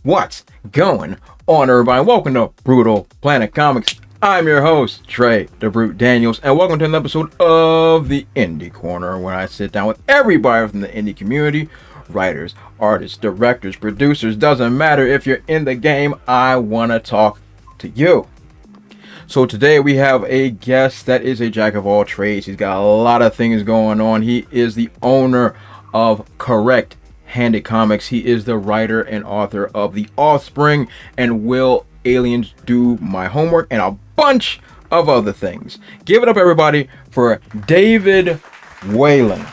What's going on, everybody? Welcome to Brutal Planet Comics. I'm your host, Trey the Brute Daniels, and welcome to an episode of the Indie Corner, where I sit down with everybody from the indie community, writers, artists, directors, producers. Doesn't matter if you're in the game, I want to talk to you. So today we have a guest that is a jack of all trades. He's got a lot of things going on. He is the owner of Correct Handed Comics. He is the writer and author of The Offspring and Will Aliens Do My Homework and a bunch of other things. Give it up, everybody, for David Whalen.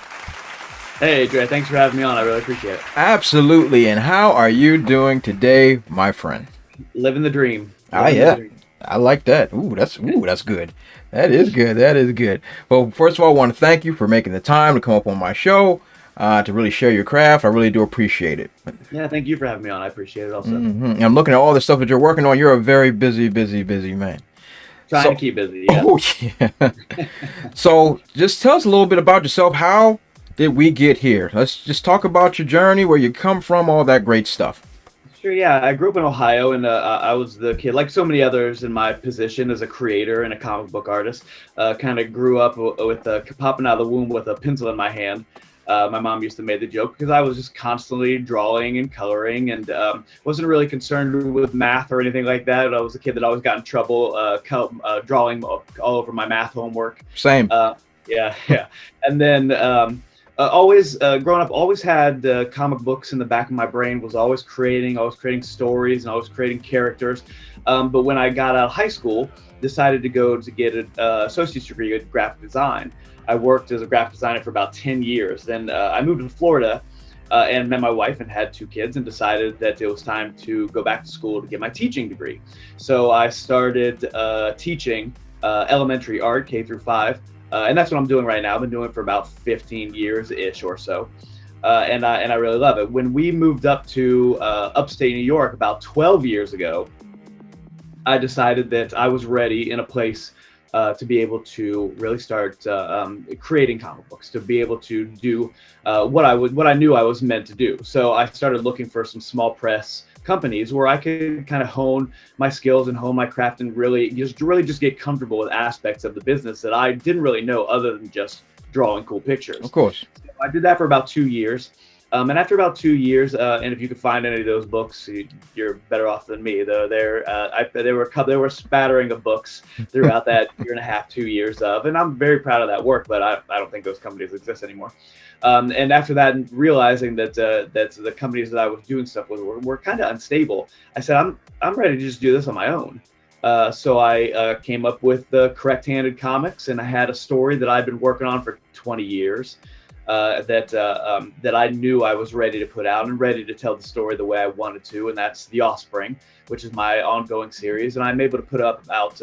Hey, Dre, thanks for having me on. I really appreciate it. Absolutely. And how are you doing today, my friend? Living the dream. Yeah. I like that. That's good. That is good. Well, first of all, I want to thank you for making the time to come up on my show, to really share your craft. I really do appreciate it. Yeah, thank you for having me on. I appreciate it also. Mm-hmm. I'm looking at all the stuff that you're working on. You're a very busy man. Trying to keep busy, yeah. Oh, yeah. So just tell us a little bit about yourself. How did we get here? Let's just talk about your journey, where you come from, all that great stuff. Sure, yeah. I grew up in Ohio, and I was the kid, like so many others in my position as a creator and a comic book artist. Kind of grew up with popping out of the womb with a pencil in my hand. My mom used to make the joke because I was just constantly drawing and coloring, and wasn't really concerned with math or anything like that. I was a kid that always got in trouble drawing all over my math homework. Same. Yeah. And then always growing up, always had comic books in the back of my brain. Was always creating stories, and always creating characters. But when I got out of high school, decided to go to get an associate's degree in graphic design. I worked as a graphic designer for about 10 years. Then I moved to Florida and met my wife and had 2 kids, and decided that it was time to go back to school to get my teaching degree. So I started teaching elementary art, K through 5. And that's what I'm doing right now. I've been doing it for about 15 years-ish or so. And I really love it. When we moved up to upstate New York about 12 years ago, I decided that I was ready in a place to be able to really start creating comic books, to be able to do what I knew I was meant to do. So I started looking for some small press companies where I could kind of hone my skills and hone my craft, and really just get comfortable with aspects of the business that I didn't really know other than just drawing cool pictures. Of course. So I did that for about 2 years. And after about 2 years, and if you could find any of those books, you're better off than me. There were spattering of books throughout that year and a half, 2 years of, and I'm very proud of that work. But I don't think those companies exist anymore. And after that, realizing that the companies that I was doing stuff with were kind of unstable, I said I'm ready to just do this on my own. So I came up with the Correct Handed Comics, and I had a story that I'd been working on for 20 years. That I knew I was ready to put out and ready to tell the story the way I wanted to, and that's The Offspring, which is my ongoing series, and I'm able to put up about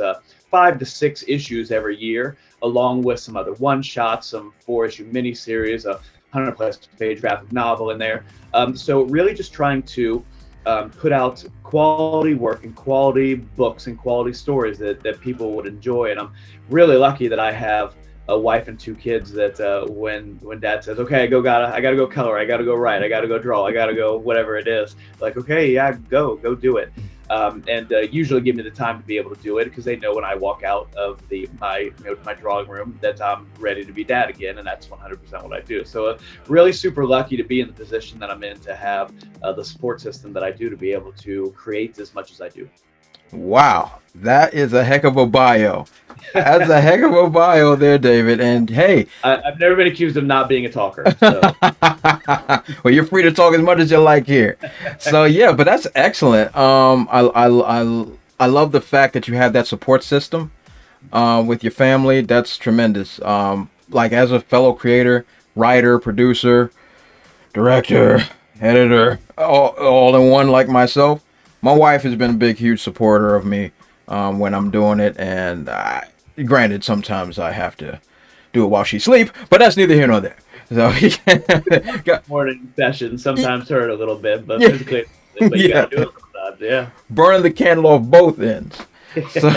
5 to 6 issues every year, along with some other one-shots, some 4-issue miniseries, a 100-plus page graphic novel in there. So really just trying to put out quality work and quality books and quality stories that people would enjoy, and I'm really lucky that I have a wife and 2 kids that when dad says, okay, I gotta go color, I gotta go write, I gotta go draw, I gotta go whatever it is, like, okay, yeah, go do it. And usually give me the time to be able to do it, because they know when I walk out of my drawing room that I'm ready to be dad again, and that's 100% what I do. So really super lucky to be in the position that I'm in, to have the support system that I do, to be able to create as much as I do. Wow, that is a heck of a bio. That's a heck of a bio there, David. And hey, I've never been accused of not being a talker. So. Well, you're free to talk as much as you like here. So yeah, but that's excellent. I love the fact that you have that support system with your family. That's tremendous. Like, as a fellow creator, writer, producer, director, editor, all in one, like myself, my wife has been a big, huge supporter of me when I'm doing it. And granted, sometimes I have to do it while she sleeps, but that's neither here nor there. So morning sessions sometimes hurt a little bit, but physically, but you gotta do it sometimes. Yeah, burning the candle off both ends. So,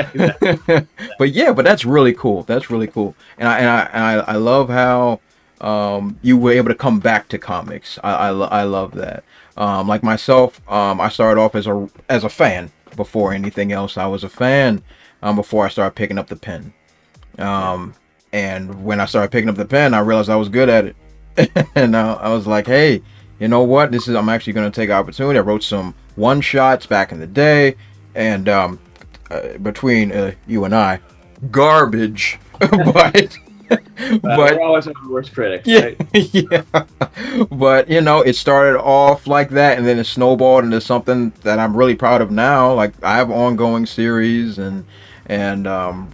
but that's really cool. That's really cool, and I love how you were able to come back to comics. I love that. Like myself, I started off as a fan before anything else. I was a fan before I started picking up the pen. Yeah. And when I started picking up the pen, I realized I was good at it. And I was like, hey, you know what? I'm actually going to take opportunity. I wrote some one shots back in the day, and between you and I, garbage. but We're but always our worst critics, yeah, right? yeah. But it started off like that, and then it snowballed into something that I'm really proud of now. Like I have ongoing series and running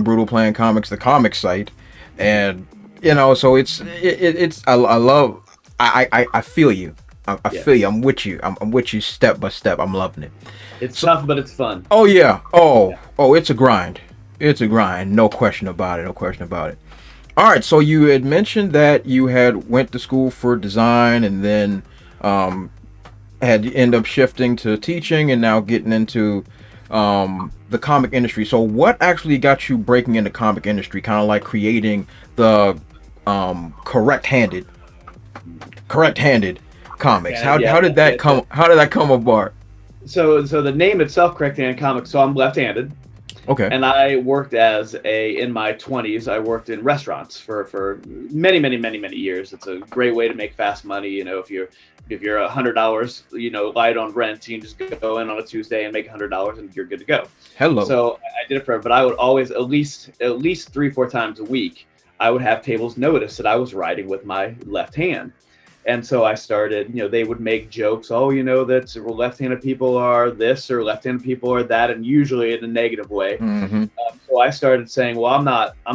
Brutal Plan Comics, the comic site, and so it's I love I feel you. I Yeah. feel you. I'm with you. I'm with you step by step. I'm loving it. It's So, tough, but it's fun. oh yeah. Yeah. Oh, it's a grind. It's a grind. No question about it. No question about it. All right. So you had mentioned that you had went to school for design and then um, had end up shifting to teaching and now getting into the comic industry. So what actually got you breaking into comic industry? Kind of like creating the correct-handed comics. Yeah, yeah, How did that yeah. come? How did that come apart? So the name itself, Correct Hand Comics. So I'm left-handed. Okay. And I worked in my 20s, I worked in restaurants for many, many, many, many years. It's a great way to make fast money. If you're $100, light on rent, you can just go in on a Tuesday and make $100 and you're good to go. Hello. So I did it but I would always, at least 3-4 times a week, I would have tables notice that I was writing with my left hand. And so I started, they would make jokes. Oh, that left-handed people are this or left-handed people are that, and usually in a negative way. Mm-hmm. So I started saying, well, I'm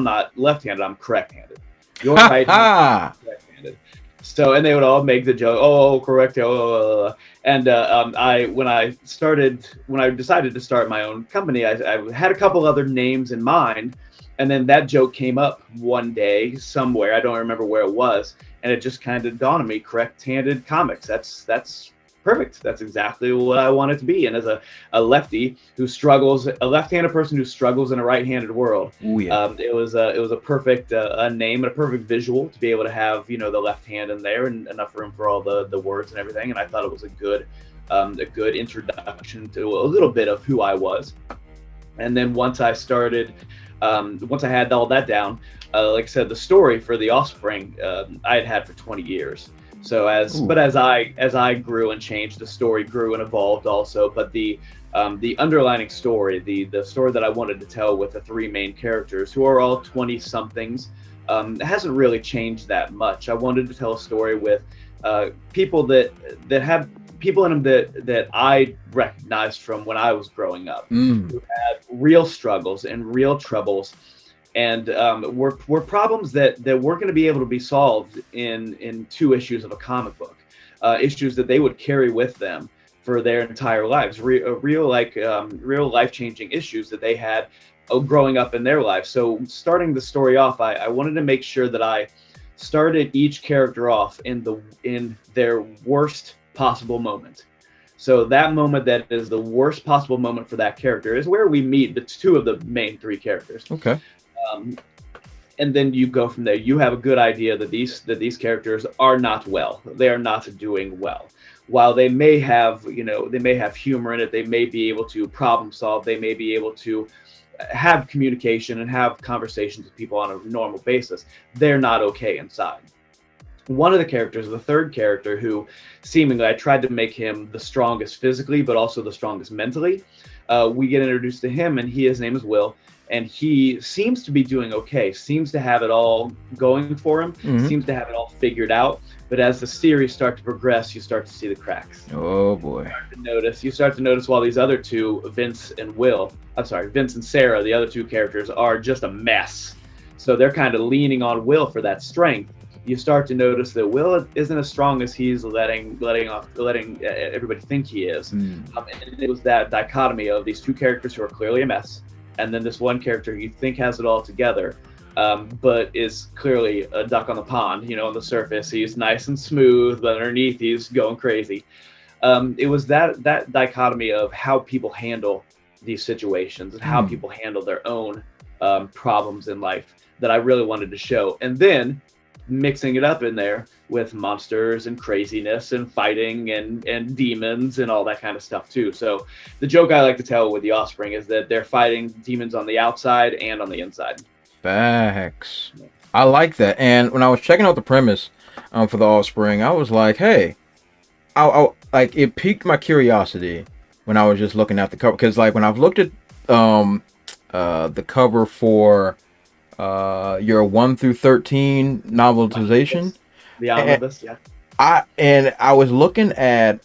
not left-handed. I'm correct-handed. You're right-handed, correct-handed. So, and they would all make the joke. Oh, correct. Oh, and when I decided to start my own company, I had a couple other names in mind. And then that joke came up one day somewhere. I don't remember where it was. And it just kind of dawned on me, correct-handed comics. That's perfect. That's exactly what I want it to be. And as a lefty who struggles, a left-handed person who struggles in a right-handed world, Ooh, yeah. it was a perfect name and a perfect visual to be able to have, the left hand in there and enough room for all the words and everything. And I thought it was a good introduction to a little bit of who I was. And then once I had all that down, like I said, the story for the Offspring I had for 20 years. So as I grew and changed, the story grew and evolved also. But the underlining story, the story that I wanted to tell with the three main characters, who are all 20-somethings, hasn't really changed that much. I wanted to tell a story with people that have people in them that I recognized from when I was growing up, who had real struggles and real troubles, and were problems that weren't going to be able to be solved in 2 issues of a comic book, issues that they would carry with them for their entire lives, real life-changing issues that they had growing up in their life. So starting the story off, I wanted to make sure that I started each character off in their worst possible moment. So that moment that is the worst possible moment for that character is where we meet the 2 of the main 3 characters. Okay. And then you go from there. You have a good idea that these characters are not well. They are not doing well. While they may have humor in it, they may be able to problem solve, they may be able to have communication and have conversations with people on a normal basis. They're not okay inside. One of the characters, the third character, who seemingly I tried to make him the strongest physically, but also the strongest mentally. We get introduced to him, and his name is Will, and he seems to be doing okay, seems to have it all going for him, seems to have it all figured out. But as the series start to progress, you start to see the cracks. Oh boy. You start to notice while these other 2, Vince and Sarah, the other 2 characters, are just a mess. So they're kind of leaning on Will for that strength. You start to notice that Will isn't as strong as he's letting everybody think he is. And it was that dichotomy of these 2 characters who are clearly a mess, and then this one character who you think has it all together, but is clearly a duck on the pond. On the surface he's nice and smooth, but underneath he's going crazy. It was that dichotomy of how people handle these situations and how people handle their own problems in life that I really wanted to show. And then mixing it up in there with monsters and craziness and fighting and demons and all that kind of stuff too. So the joke I like to tell with the Offspring is that they're fighting demons on the outside and on the inside. Facts. I like that. And when I was checking out the premise for the Offspring, I was like, hey, I like it piqued my curiosity when I was just looking at the cover, because like when I've looked at the cover for your 1 through 13 novelization, The omnibus, yeah. I was looking at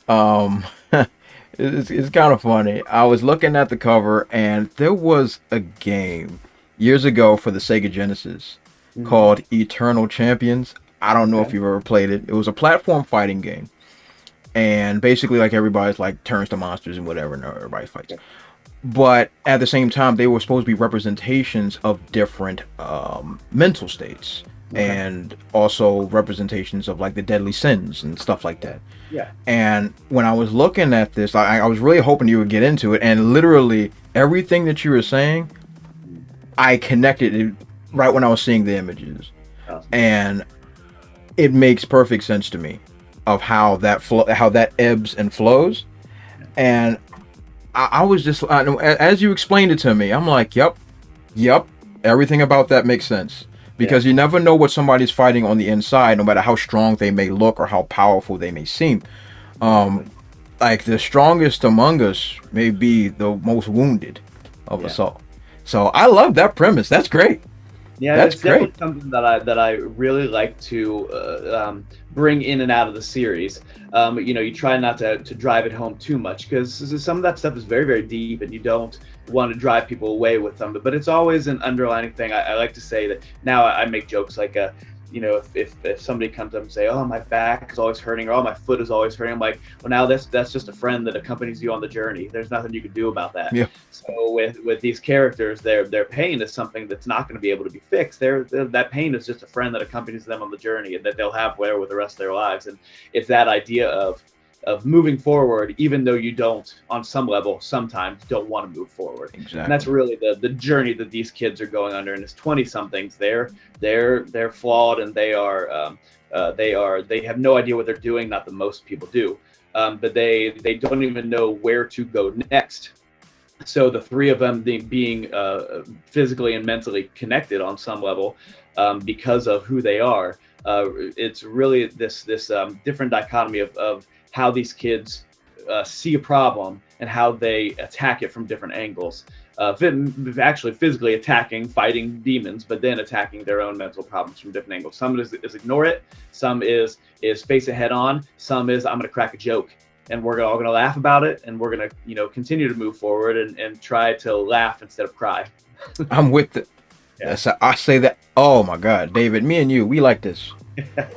it's kind of funny. I was looking at the cover, and there was a game years ago for the Sega Genesis called Eternal Champions. I don't know if you've ever played it. It was a platform fighting game, and basically like everybody's like turns to monsters and whatever, and everybody fights. But at the same time, they were supposed to be representations of different mental states, and also representations of like the deadly sins and stuff like that. Yeah. And when I was looking at this, I was really hoping you would get into it, and literally everything that you were saying, I connected it right when I was seeing the images. Awesome. And it makes perfect sense to me of how that ebbs and flows. And I was just, as you explained it to me, I'm like, yep, everything about that makes sense. Because you never know what somebody's fighting on the inside, no matter how strong they may look or how powerful they may seem. Like the strongest among us may be the most wounded of us all. So I love that premise. That's great. Yeah, that's definitely something that I really like to bring in and out of the series. You try not to drive it home too much, because some of that stuff is very, very deep, and you don't want to drive people away with them. But it's always an underlining thing. I like to say that now I make jokes like, if somebody comes up and say, oh, my back is always hurting, or oh, my foot is always hurting, I'm like, well, now that's just a friend that accompanies you on the journey. There's nothing you can do about that. Yeah. So with these characters, their pain is something that's not going to be able to be fixed. That pain is just a friend that accompanies them on the journey, and that they'll have with the rest of their lives. And it's that idea of moving forward, even though you don't, on some level, sometimes don't want to move forward. Exactly. And that's really the journey that these kids are going under. And as 20-somethings, they're flawed, and they have no idea what they're doing. Not that most people do, but they don't even know where to go next. So the three of them being physically and mentally connected on some level, because of who they are, it's really this different dichotomy of how these kids see a problem and how they attack it from different angles. Actually physically attacking, fighting demons, but then attacking their own mental problems from different angles. Some is ignore it, some is face it head on, some is I'm going to crack a joke, and we're all going to laugh about it, and we're going to continue to move forward and try to laugh instead of cry. I'm with it. Yeah. I say that. Oh my God, David, me and you, we like this.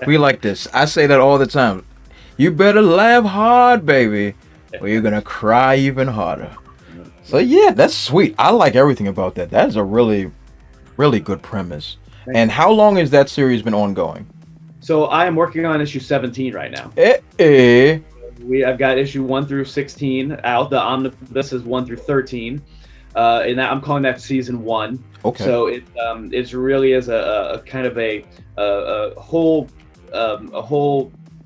We like this. I say that all the time. You better laugh hard, baby, or you're gonna cry even harder. So yeah, that's sweet. I like everything about that. That is a really, really good premise. And how long has that series been ongoing? So I am working on issue 17 right now. I've got issue 1 through 16 out. The omnibus is 1 through 13. And I'm calling that season 1. Okay. So it's really is a kind of a whole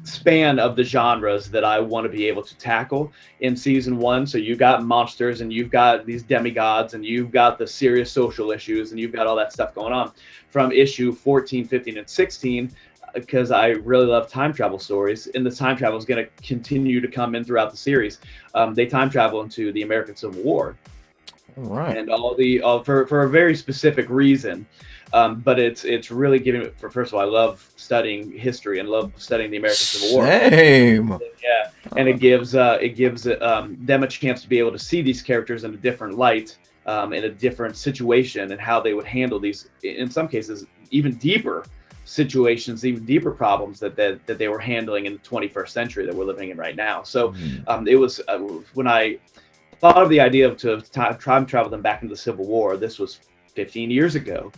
span of the genres that I want to be able to tackle in season 1. So you've got monsters, and you've got these demigods, and you've got the serious social issues, and you've got all that stuff going on from issue 14, 15, and 16. Because I really love time travel stories, and the time travel is going to continue to come in throughout the series. They time travel into the American Civil War. All right. And for a very specific reason. But it's really giving it. First of all, I love studying history and love studying the American Civil War. Same. Yeah, and it gives them a chance to be able to see these characters in a different light, in a different situation, and how they would handle these, in some cases, even deeper situations, even deeper problems that they were handling in the 21st century that we're living in right now. So it was when I thought of the idea of time travel them back into the Civil War. This was 15 years ago.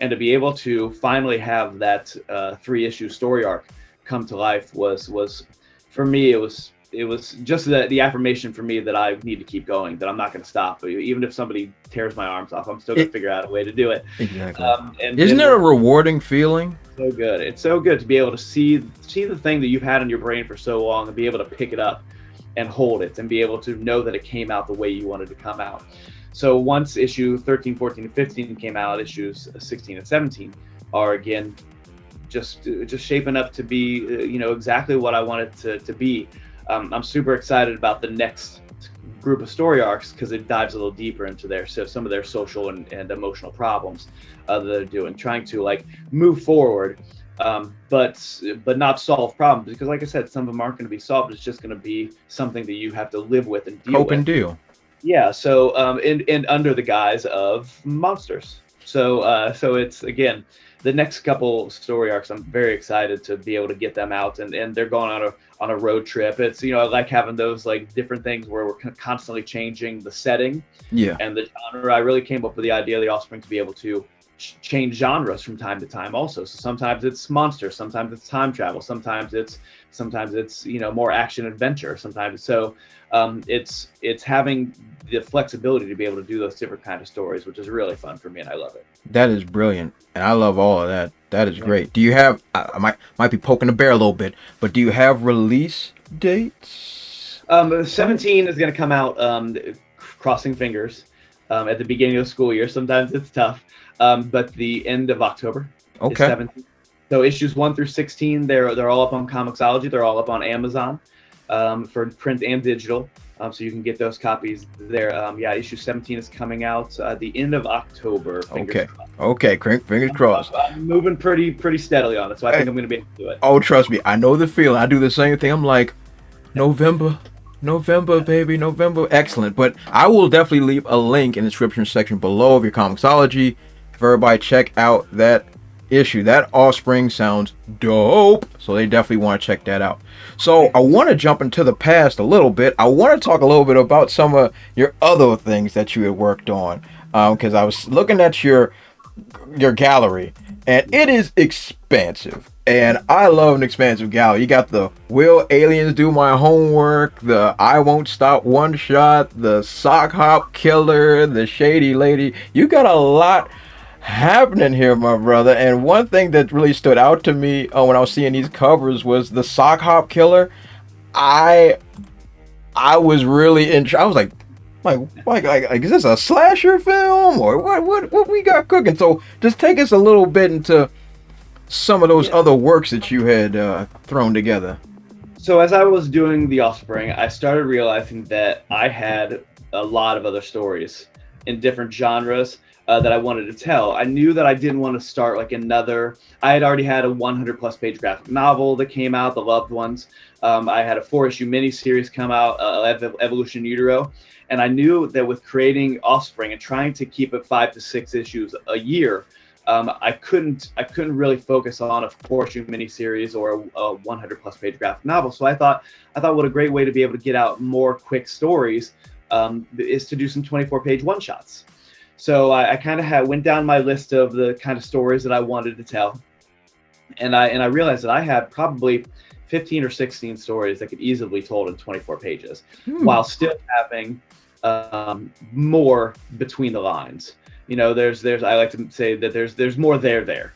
And to be able to finally have that 3-issue story arc come to life was for me, it was just the affirmation for me that I need to keep going, that I'm not going to stop. Even if somebody tears my arms off, I'm still going to figure out a way to do it. Exactly. And isn't it a rewarding feeling? So good. It's so good to be able to see the thing that you've had in your brain for so long and be able to pick it up and hold it and be able to know that it came out the way you wanted to come out. So once issue 13, 14, and 15 came out, issues 16 and 17 are again just shaping up to be exactly what I want it to be. I'm super excited about the next group of story arcs because it dives a little deeper into some of their social and emotional problems that they're doing, trying to like move forward, but not solve problems, because like I said, some of them aren't going to be solved. It's just going to be something that you have to live with and deal with. Cope and deal. Yeah. So and under the guise of monsters. So it's again the next couple story arcs. I'm very excited to be able to get them out, and they're going on a road trip. It's I like having those like different things where we're constantly changing the setting, and the genre. I really came up with the idea of the Offspring to be able to change genres from time to time also. So sometimes it's monsters, sometimes it's time travel, sometimes it's more action adventure, sometimes it's having the flexibility to be able to do those different kind of stories, which is really fun for me, and I love it. That is brilliant, and I love all of that. That is great. Do you have, I might be poking the bear a little bit, but do you have release dates? 17 is going to come out, crossing fingers, at the beginning of the school year. Sometimes it's tough, but the end of October is 17. So issues 1 through 16, they're all up on Comixology. They're all up on Amazon, for print and digital. So you can get those copies there. Issue 17 is coming out the end of October. Okay. Fingers crossed. I'm moving pretty steadily on it, so I think I'm going to be able to do it. Oh, trust me, I know the feeling. I do the same thing. I'm like, November, baby, November. Excellent. But I will definitely leave a link in the description section below of your Comixology for everybody check out that issue. That Offspring sounds dope, so they definitely want to check that out. So I want to jump into the past a little bit. I want to talk a little bit about some of your other things that you had worked on, because I was looking at your gallery, and it is expansive, and I love an expansive gallery. You got the Will Aliens Do My Homework, the I Won't Stop One Shot, the Sock Hop Killer, the Shady Lady. You got a lot happening here, my brother. And one thing that really stood out to me when I was seeing these covers was the Sock Hop Killer. I was really I was like is this a slasher film or what we got cooking? So just take us a little bit into some of those other works that you had thrown together. So as I was doing The Offspring, I started realizing that I had a lot of other stories in different genres that I wanted to tell. I knew that I didn't want to start like another. I had already had a 100+ page graphic novel that came out, The Loved Ones. I had a 4-issue miniseries come out, Evolution in Utero. And I knew that with creating Offspring and trying to keep it 5 to 6 issues a year, I couldn't really focus on a 4-issue miniseries or a 100+ page graphic novel. So I thought what a great way to be able to get out more quick stories is to do some 24-page one-shots. So I kind of went down my list of the kind of stories that I wanted to tell, and I realized that I had probably 15 or 16 stories that could easily be told in 24 pages, while still having more between the lines. There's I like to say that there's more there.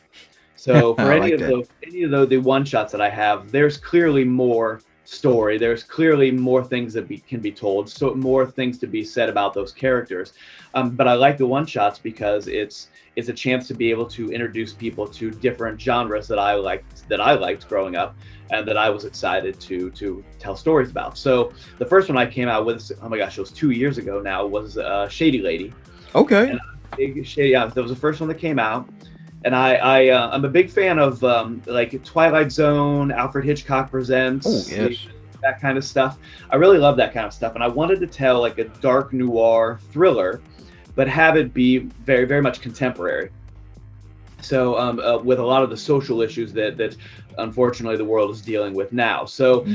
So for any of the one shots that I have, there's clearly more story. There's clearly more things that can be told, so more things to be said about those characters. But I like the one shots because it's a chance to be able to introduce people to different genres that I liked growing up, and that I was excited to tell stories about. So the first one I came out with, oh my gosh, it was 2 years ago now, was Shady Lady. Okay. And big Shady, that was the first one that came out. And I'm a big fan of like Twilight Zone, Alfred Hitchcock Presents, that kind of stuff. I really love that kind of stuff, and I wanted to tell like a dark noir thriller, but have it be very, very much contemporary. So with a lot of the social issues that unfortunately the world is dealing with now. So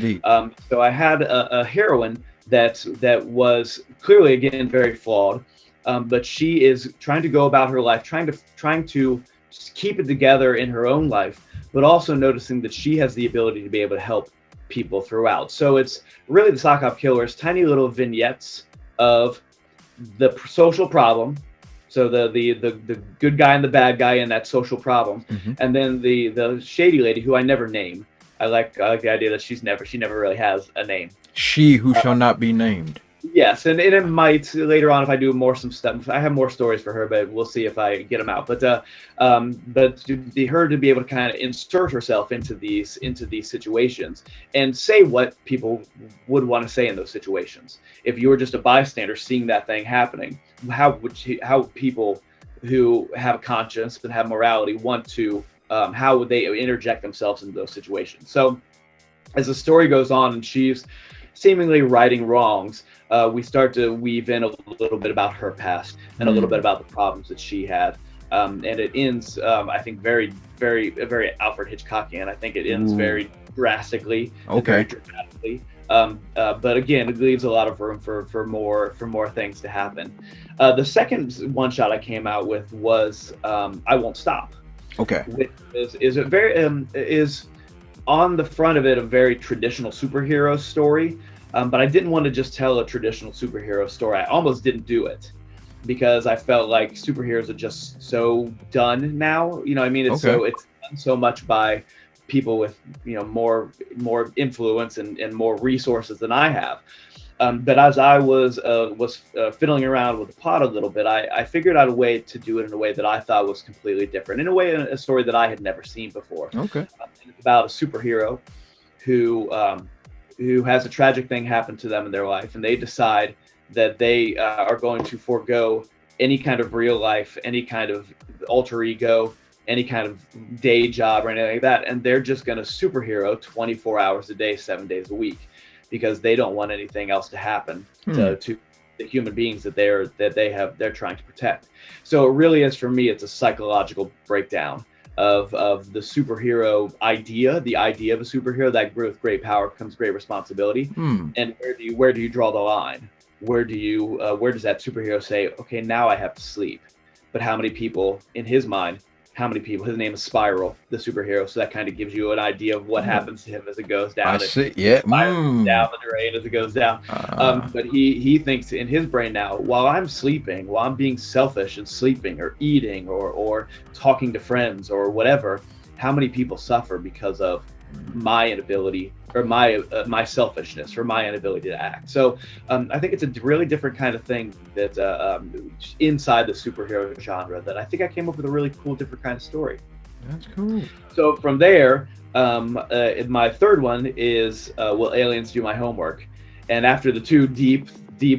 so I had a heroine that was clearly, again, very flawed, but she is trying to go about her life, trying to keep it together in her own life, but also noticing that she has the ability to be able to help people throughout. So it's really the sock hop killers, tiny little vignettes of the social problem. So the good guy and the bad guy in that social problem, and then the shady lady who I never name. I like the idea that she never really has a name. She who shall not be named. Yes, and it might later on if I do some stuff. I have more stories for her, but we'll see if I get them out. But her to be able to kind of insert herself into these situations and say what people would want to say in those situations. If you were just a bystander seeing that thing happening, how people who have a conscience and have morality want to how would they interject themselves into those situations? So as the story goes on and she's seemingly righting wrongs, we start to weave in a little bit about her past and a little bit about the problems that she had. And it ends, I think, very, very, very Alfred Hitchcockian. I think it ends very drastically, very dramatically. But again, it leaves a lot of room for more things to happen. The second one shot I came out with was I Won't Stop. Okay. Which is a very is on the front of it a very traditional superhero story, but I didn't want to just tell a traditional superhero story. I almost didn't do it because I felt like superheroes are just so done now. You know what I mean? It's done so much by people with more influence and more resources than I have. But as I was fiddling around with the plot a little bit, I figured out a way to do it in a way that I thought was completely different, in a story that I had never seen before. Okay. It's about a superhero who has a tragic thing happen to them in their life, and they decide that they are going to forego any kind of real life, any kind of alter ego, any kind of day job or anything like that, and they're just going to superhero 24 hours a day, 7 days a week, because they don't want anything else to happen to the human beings that they're trying to protect. So it really is, for me, it's a psychological breakdown of the superhero idea, the idea of a superhero, that with great power comes great responsibility. And where do you draw the line? Where does that superhero say, okay, now I have to sleep? But how many people in his mind? His name is Spiral, the superhero, so that kind of gives you an idea of what happens to him as it goes down. I see. Yeah. Down the drain as it goes down. But he thinks in his brain now, while I'm sleeping, while I'm being selfish and sleeping or eating or talking to friends or whatever, how many people suffer because of my inability or my selfishness or my inability to act? So I think it's a really different kind of thing that inside the superhero genre that I think I came up with a really cool, different kind of story. That's cool. So from there, my third one is Will Aliens Do My Homework? And after the two deep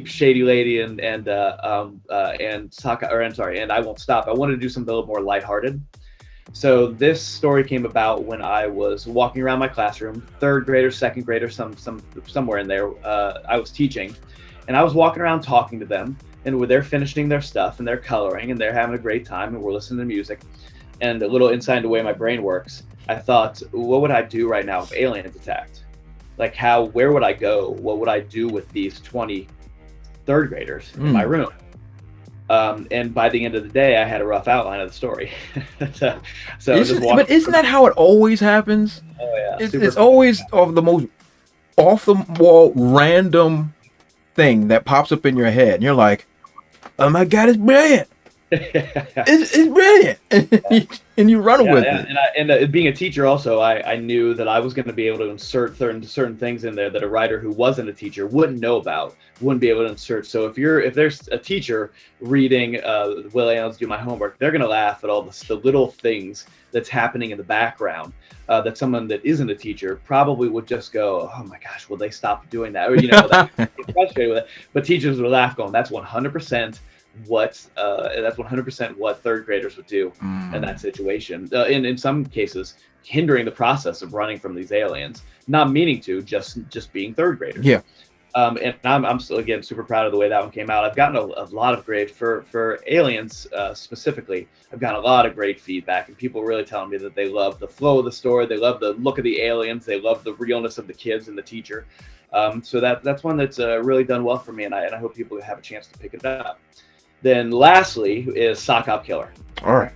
shady lady and I Won't Stop, I wanted to do something a little more lighthearted. So this story came about when I was walking around my classroom, third grader, second grader, somewhere in there. I was teaching, and I was walking around talking to them, and they're finishing their stuff and they're coloring and they're having a great time and we're listening to music. And a little inside the way my brain works, I thought, what would I do right now if aliens attacked? Like where would I go? What would I do with these 20 third graders in my room? And by the end of the day, I had a rough outline of the story. But isn't that how it always happens? Oh yeah, it's always of the most off the wall, random thing that pops up in your head, and you're like, "Oh my God, it's brilliant! It's brilliant!" and you run with it. And being a teacher, also, I knew that I was going to be able to insert certain things in there that a writer who wasn't a teacher wouldn't know about, wouldn't be able to insert. So if there's a teacher reading Will Aliens Do My Homework, they're going to laugh at all the little things that's happening in the background that someone that isn't a teacher probably would just go, "Oh my gosh, will they stop doing that?" Or get frustrated with it. But teachers would laugh, going, "That's 100%." That's 100% what third graders would do in that situation. In some cases, hindering the process of running from these aliens, not meaning to, just being third graders. Yeah. And I'm still, again, super proud of the way that one came out. I've gotten a lot of great for aliens specifically. I've gotten a lot of great feedback, and people really telling me that they love the flow of the story, they love the look of the aliens, they love the realness of the kids and the teacher. So that's one that's really done well for me, and I hope people have a chance to pick it up. Then lastly is Sock Hop Killer. All right.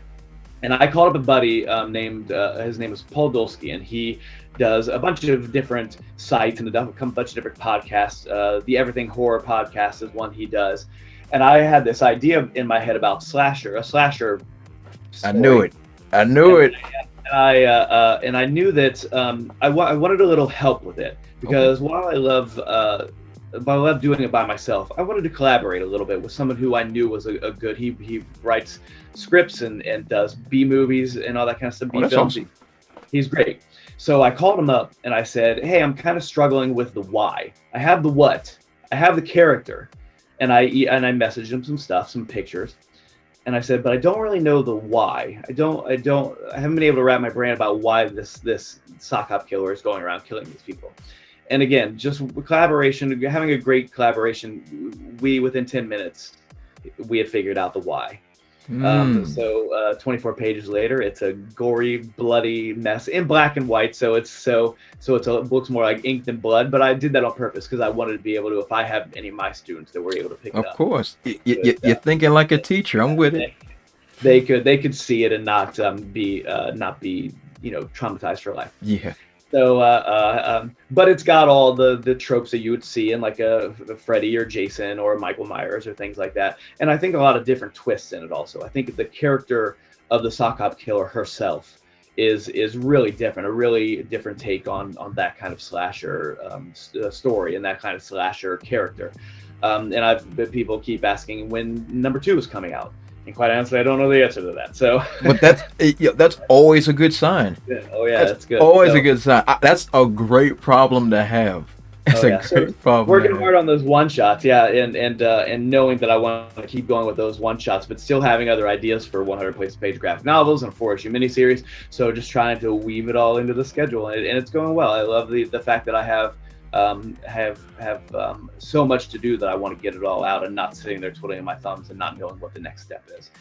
And I called up a buddy named his name is Paul Dolsky, and he does a bunch of different sites and a bunch of different podcasts. The Everything Horror podcast is one he does, and I had this idea in my head about a slasher story. I knew it. And I knew that I wanted a little help with it, because while I love doing it by myself, I wanted to collaborate a little bit with someone who I knew was a good. He writes scripts and does B movies and all that kind of stuff. B films. Awesome. He's great. So I called him up and I said, "Hey, I'm kind of struggling with the why. I have the what, I have the character," and I messaged him some stuff, some pictures, and I said, "But I don't really know the why. I haven't been able to wrap my brain about why this sock hop killer is going around killing these people." And again, just collaboration, having a great collaboration, within 10 minutes, we had figured out the why. So 24 pages later, it's a gory, bloody mess in black and white. So it looks more like ink than blood. But I did that on purpose because I wanted to be able to, if I have any of my students that were able to pick it up. Of course, you're thinking like a teacher. I'm with it. They could see it and not be traumatized for life. Yeah. So, but it's got all the tropes that you would see in like a Freddy or Jason or Michael Myers or things like that. And I think a lot of different twists in it also. I think the character of the sock hop killer herself is really different, a really different take on that kind of slasher story and that kind of slasher character. And people keep asking when number 2 is coming out. And quite honestly, I don't know the answer to that. So, but that's always a good sign. Yeah. Oh yeah, that's good. Always a good sign. That's a great problem to have. It's a great problem. Working hard on those one shots, and knowing that I want to keep going with those one shots, but still having other ideas for 100 page graphic novels and a 4-issue miniseries. So just trying to weave it all into the schedule, and it's going well. I love the fact that I have so much to do that I want to get it all out and not sitting there twiddling my thumbs and not knowing what the next step is.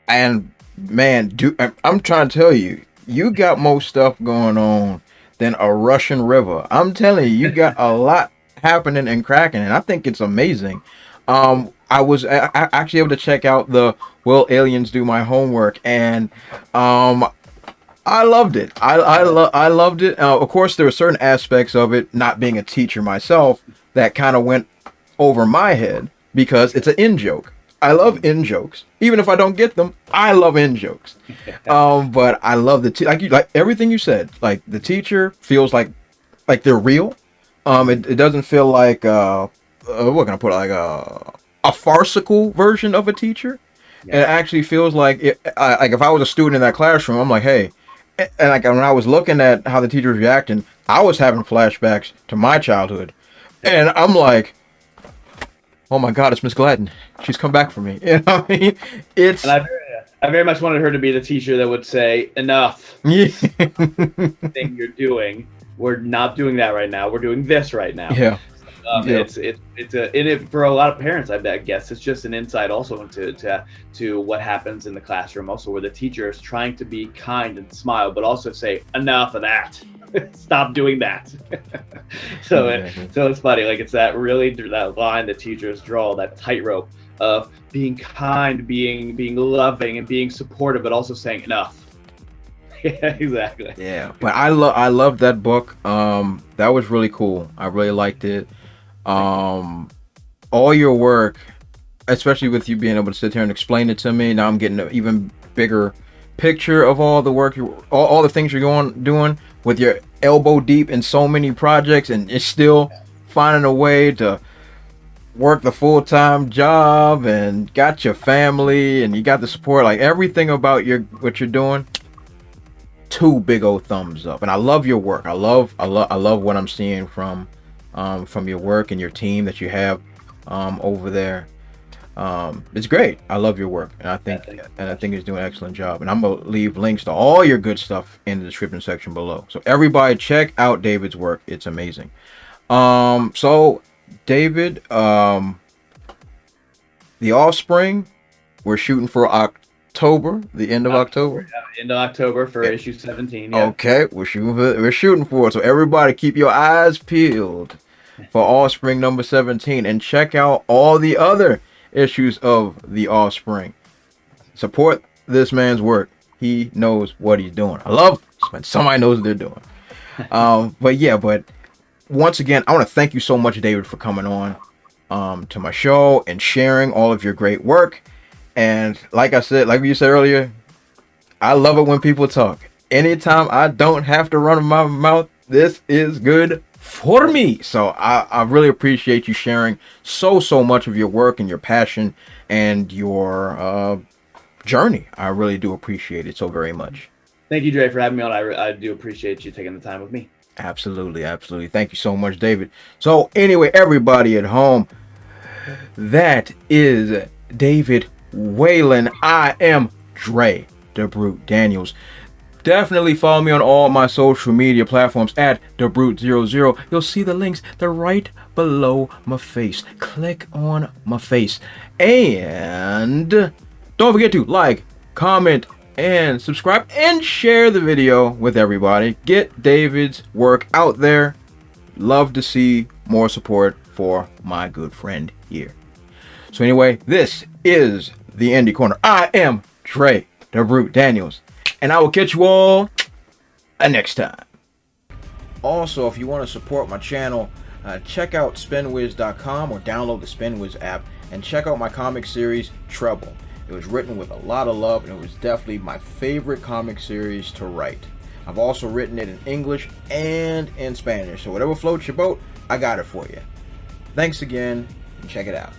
And man, I'm trying to tell you, you got more stuff going on than a Russian river. I'm telling you, you got a lot happening and cracking, and I think it's amazing. I was actually able to check out the Will Aliens Do My Homework, and I loved it. I loved it. Of course, there were certain aspects of it, not being a teacher myself, that kind of went over my head because it's an in-joke. I love in-jokes. Even if I don't get them, I love in-jokes. But I love like everything you said. Like the teacher feels like they're real. It doesn't feel like what can I put, like a farcical version of a teacher. Yeah. It actually feels like like if I was a student in that classroom, I'm like, hey. And like when I was looking at how the teacher was reacting, I was having flashbacks to my childhood, and I'm like, "Oh my God, it's Miss Gladden. She's come back for me." You know what I mean? It's. And I very much wanted her to be the teacher that would say, "Enough. Yeah. Thing you're doing. We're not doing that right now. We're doing this right now." Yeah. For a lot of parents, I guess it's just an insight also to what happens in the classroom, also where the teacher is trying to be kind and smile, but also say enough of that. Stop doing that. So it's funny, like it's that line that teachers draw, that tightrope of being kind, being loving, and being supportive, but also saying enough. Yeah, exactly. Yeah, but I love that book. That was really cool. I really liked it. All your work, especially with you being able to sit here and explain it to me, now I'm getting an even bigger picture of all the work, all the things you're doing with your elbow deep in so many projects, and it's still finding a way to work the full-time job and got your family and you got the support, like everything about what you're doing. 2 big old thumbs up, and I love your work. I love what I'm seeing from your work and your team that you have over there. It's great. I love your work, and I think you're doing an excellent job. And I'm gonna leave links to all your good stuff in the description section below. So everybody, check out David's work. It's amazing. So David, the Offspring, we're shooting for October, the end of October. End of October for issue 17. Yeah. Okay, we're shooting for it. So everybody, keep your eyes peeled for Offspring number 17, and check out all the other issues of the Offspring. Support this man's work. He knows what he's doing. I love when somebody knows what they're doing. But once again, I want to thank you so much, David, for coming on to my show and sharing all of your great work. And like you said earlier, I love it when people talk. Anytime I don't have to run my mouth, this is good for me. So I really appreciate you sharing so much of your work and your passion and your journey. I really do appreciate it so very much. Thank you, Dre, for having me on. I do appreciate you taking the time with me. Absolutely. Thank you so much, David. So anyway, everybody at home, that is David Whalen. I am Dre the Brute Daniels. Definitely follow me on all my social media platforms at TheBrute00. You'll see the links. They're right below my face. Click on my face. And don't forget to like, comment, and subscribe and share the video with everybody. Get David's work out there. Love to see more support for my good friend here. So anyway, this is the Indie Corner. I am Dre the Brute Daniels, and I will catch you all next time. Also, if you want to support my channel, check out spinwiz.com or download the Spinwiz app and check out my comic series Trouble. It was written with a lot of love, and it was definitely my favorite comic series to write. I've also written it in English and in Spanish, so whatever floats your boat, I got it for you. Thanks again, and check it out.